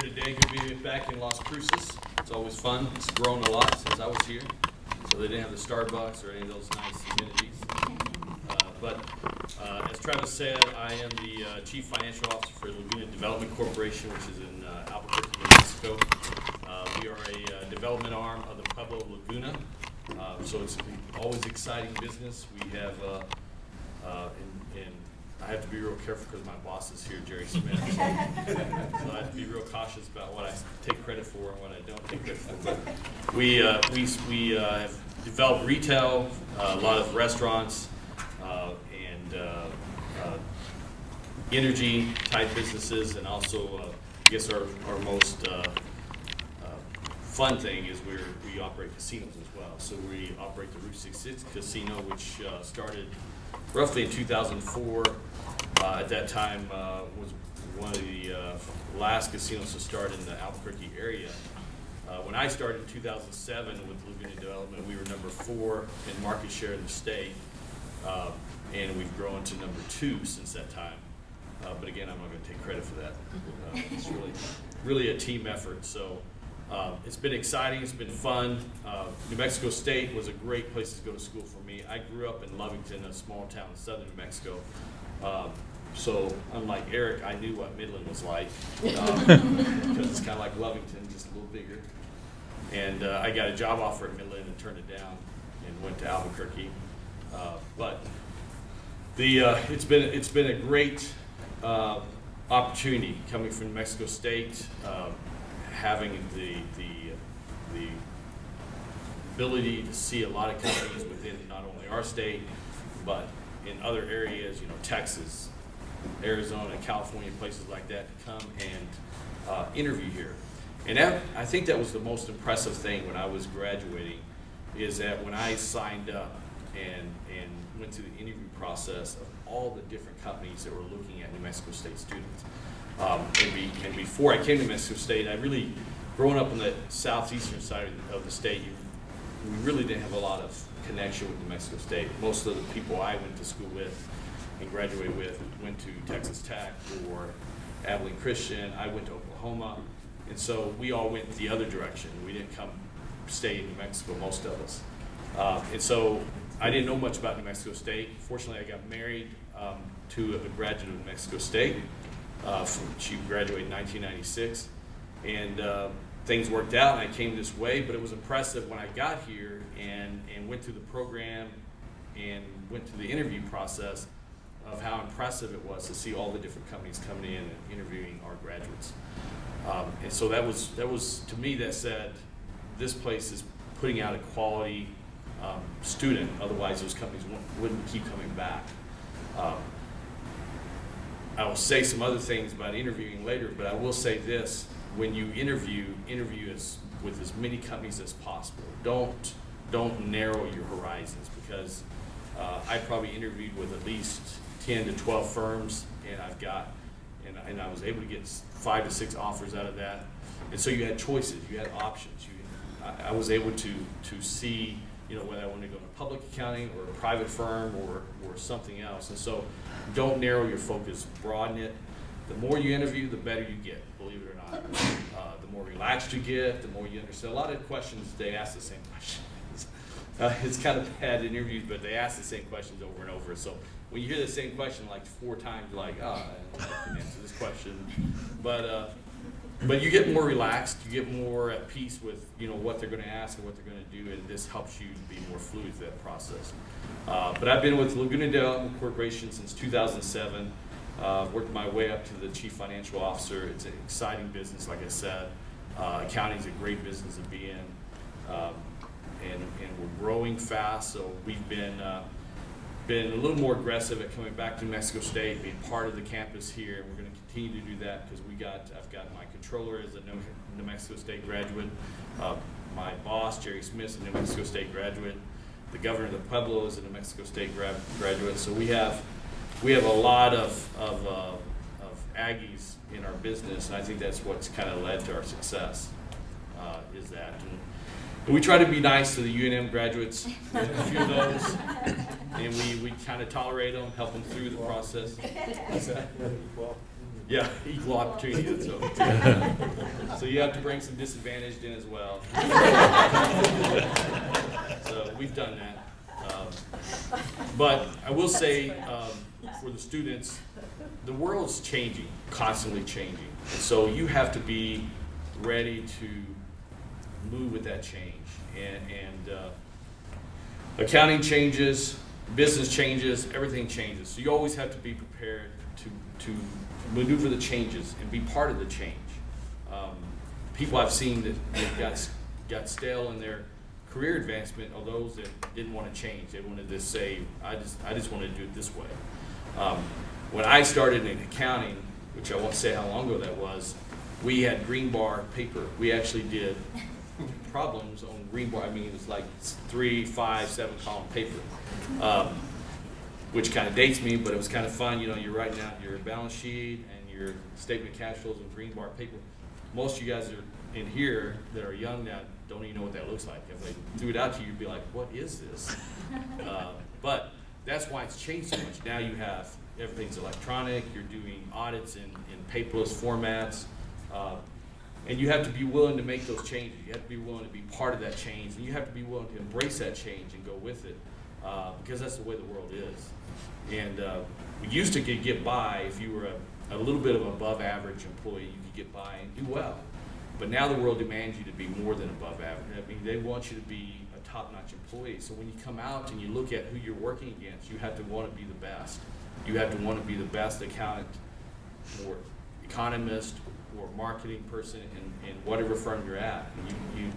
Here today, good to be back in Las Cruces. It's always fun. It's grown a lot since I was here. So they didn't have the Starbucks or any of those nice amenities. But as Travis said, I am the Chief Financial Officer for Laguna Development Corporation, which is in Albuquerque, New Mexico. We are a development arm of the Pueblo Laguna. So it's always exciting business. We have, and I have to be real careful because my boss is here, Jerry Smith. So I have to be real cautious about what I take credit for and what I don't take credit for. But we have developed retail, a lot of restaurants, and energy type businesses, and also I guess our most fun thing is we operate casinos as well. So we operate the Route 66 Casino, which started roughly in 2004. At that time, was one of the last casinos to start in the Albuquerque area. When I started in 2007 with Laguna Development, we were number 4 in market share in the state, and we've grown to number 2 since that time. But again, I'm not going to take credit for that. It's really a team effort. So it's been exciting. It's been fun. New Mexico State was a great place to go to school for me. I grew up in Lovington, a small town in southern New Mexico. So unlike Eric, I knew what Midland was like, because it's kind of like Lovington, just a little bigger. And I got a job offer at Midland and turned it down and went to Albuquerque. But it's been a great opportunity coming from New Mexico State, having the ability to see a lot of companies within not only our state, but in other areas, Texas, Arizona, California, places like that, to come and interview here. And I think that was the most impressive thing when I was graduating, is that when I signed up and went through the interview process of all the different companies that were looking at New Mexico State students. And before I came to New Mexico State, I really, growing up on the southeastern side of the state, we really didn't have a lot of connection with New Mexico State. Most of the people I went to school with and graduated with went to Texas Tech or Abilene Christian. I went to Oklahoma. And so we all went the other direction. We didn't come stay in New Mexico, most of us. And so I didn't know much about New Mexico State. Fortunately, I got married to a graduate of New Mexico State. She graduated in 1996. And things worked out, and I came this way, but it was impressive when I got here and went through the program and went through the interview process of how impressive it was to see all the different companies coming in and interviewing our graduates. And so that was to me, that said, this place is putting out a quality student, otherwise those companies wouldn't keep coming back. I will say some other things about interviewing later, but I will say this: when you interview with as many companies as possible. Don't narrow your horizons, because I probably interviewed with at least 10 to 12 firms, and and I was able to get 5 to 6 offers out of that. And so you had choices, you had options. I was able to see, whether I wanted to go into public accounting or a private firm or something else. And so don't narrow your focus, broaden it. The more you interview, the better you get, believe it or not. The more relaxed you get, the more you understand. A lot of questions, they ask the same questions. It's kind of bad interviews, but they ask the same questions over and over. So when you hear the same question like 4 times, you're like, I can answer this question. But you get more relaxed, you get more at peace with what they're going to ask and what they're going to do, and this helps you to be more fluid through that process. But I've been with Laguna Development Corporation since 2007. Worked my way up to the Chief Financial Officer. It's an exciting business, like I said. Accounting is a great business to be in, and we're growing fast. So we've been a little more aggressive at coming back to New Mexico State, being part of the campus here, and we're going to continue to do that because I've got my controller as a New Mexico State graduate. My boss, Jerry Smith, is a New Mexico State graduate. The governor of the Pueblo is a New Mexico State graduate. So we have a lot of Aggies in our business, and I think that's what's kind of led to our success, is that. And we try to be nice to the UNM graduates, a few of those, and we kind of tolerate them, help them through the process. Yeah, equal opportunity. That's you have to bring some disadvantaged in as well. So we've done that. But I will say, for the students, the world's changing, constantly changing. And so you have to be ready to move with that change. And accounting changes, business changes, everything changes. So you always have to be prepared to maneuver the changes and be part of the change. People I've seen that got stale in their career advancement are those that didn't want to change. They wanted to say, I just want to do it this way. When I started in accounting, which I won't say how long ago that was, we had green bar paper. We actually did problems on green bar. I mean, it was like 3, 5, 7 column paper, which kind of dates me, but it was kind of fun. You know, you're writing out your balance sheet and your statement of cash flows on green bar paper. Most of you guys are in here that are young now don't even know what that looks like. If they threw it out to you, you'd be like, what is this? But that's why it's changed so much. Now you have, everything's electronic, you're doing audits in paperless formats, and you have to be willing to make those changes. You have to be willing to be part of that change, and you have to be willing to embrace that change and go with it, because that's the way the world is. And we used to get by if you were a little bit of an above average employee, you could get by and do well. But now the world demands you to be more than above average. I mean, they want you to be a top-notch employee. So when you come out and you look at who you're working against, you have to want to be the best. You have to want to be the best accountant or economist or marketing person in whatever firm you're at.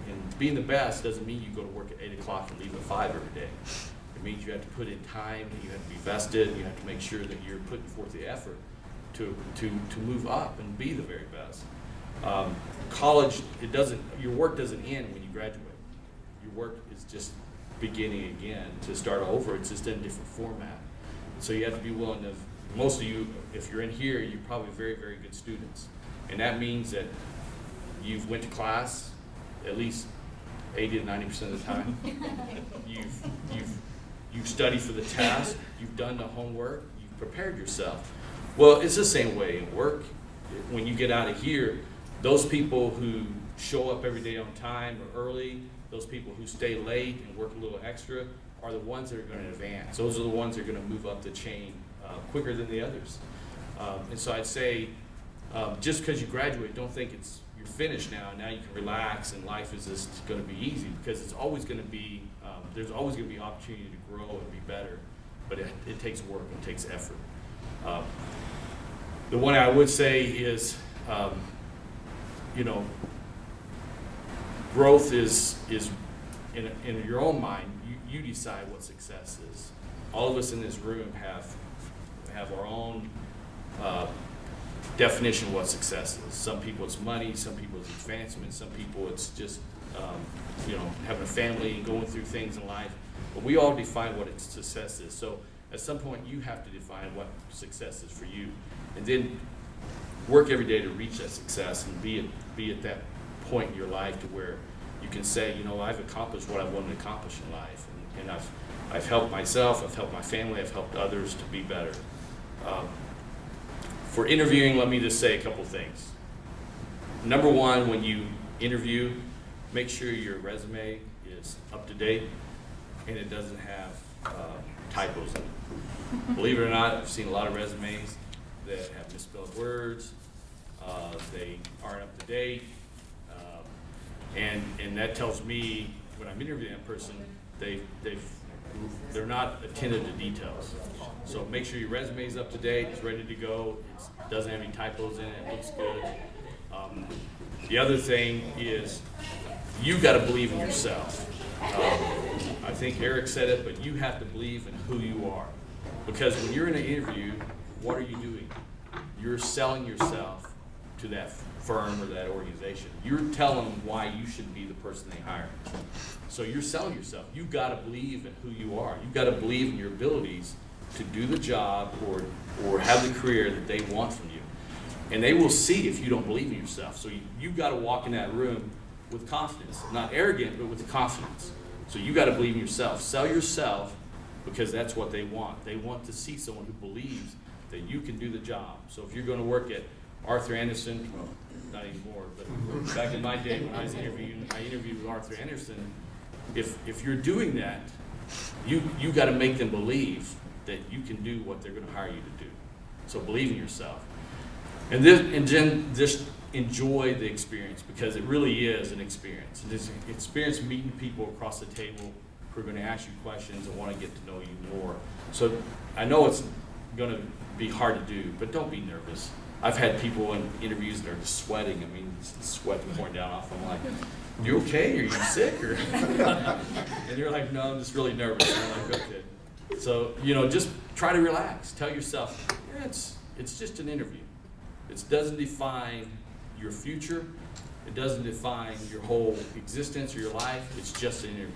And being the best doesn't mean you go to work at 8 o'clock and leave at 5 every day. It means you have to put in time, and you have to be vested, and you have to make sure that you're putting forth the effort to move up and be the very best. College, your work doesn't end when you graduate. Your work is just beginning again to start over. It's just in a different format. So you have to be willing to, most of you, if you're in here, you're probably very, very good students. And that means that you've went to class at least 80 to 90% of the time. You've studied for the test, you've done the homework, you've prepared yourself. Well, it's the same way in work. When you get out of here, those people who show up every day on time or early, those people who stay late and work a little extra are the ones that are going to advance. Those are the ones that are going to move up the chain quicker than the others. And so I'd say, just because you graduate, don't think you're finished now you can relax and life is just going to be easy, because it's always going to be, there's always going to be opportunity to grow and be better, but it takes work and it takes effort. The one I would say is, growth is in your own mind. You decide what success is. All of us in this room have our own definition of what success is. Some people it's money, some people it's advancement, some people it's just having a family and going through things in life. But we all define what success is. So at some point you have to define what success is for you, and then work every day to reach that success and be at that point in your life to where you can say, I've accomplished what I wanted to accomplish in life, and I've helped myself, I've helped my family, I've helped others to be better. For interviewing, let me just say a couple things. Number one, when you interview, make sure your resume is up to date and it doesn't have typos in it. Believe it or not, I've seen a lot of resumes that have misspelled words, they aren't up to date, and that tells me when I'm interviewing that person, they're not attentive to details. So make sure your resume is up to date, it's ready to go, it doesn't have any typos in it, it looks good. The other thing is you got to believe in yourself. I think Eric said it, but you have to believe in who you are. Because when you're in an interview, what are you doing? You're selling yourself to that firm or that organization. You're telling them why you should be the person they hire. So you're selling yourself. You've got to believe in who you are. You've got to believe in your abilities to do the job or have the career that they want from you. And they will see if you don't believe in yourself. So you've got to walk in that room with confidence. Not arrogant, but with confidence. So you got to believe in yourself. Sell yourself, because that's what they want. They want to see someone who believes that you can do the job. So if you're going to work at Arthur Anderson, well, not anymore, but back in my day when I interviewed with Arthur Anderson. If you're doing that, you got to make them believe that you can do what they're going to hire you to do. So believe in yourself, and then just enjoy the experience, because it really is an experience. It's an experience meeting people across the table who are going to ask you questions and want to get to know you more. So I know it's going to be hard to do, but don't be nervous. I've had people in interviews that are just sweating. I mean, sweat pouring down off them. Like, you okay? Are you sick? Or and you're like, no, I'm just really nervous. And I'm like, okay. So, just try to relax. Tell yourself, yeah, it's just an interview. It doesn't define your future. It doesn't define your whole existence or your life. It's just an interview.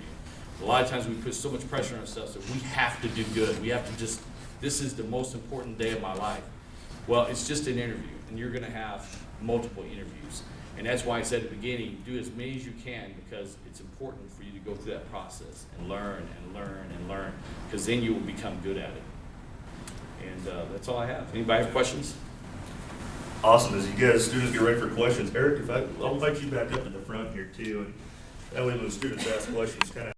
A lot of times we put so much pressure on ourselves that we have to do good. We have to this is the most important day of my life. Well, it's just an interview, and you're going to have multiple interviews. And that's why I said at the beginning, do as many as you can, because it's important for you to go through that process and learn and learn and learn, because then you will become good at it. And that's all I have. Anybody have questions? Awesome. As you guys, students, get ready for questions, Eric, I'll invite you back up in the front here too, and that way when the students ask questions, kind of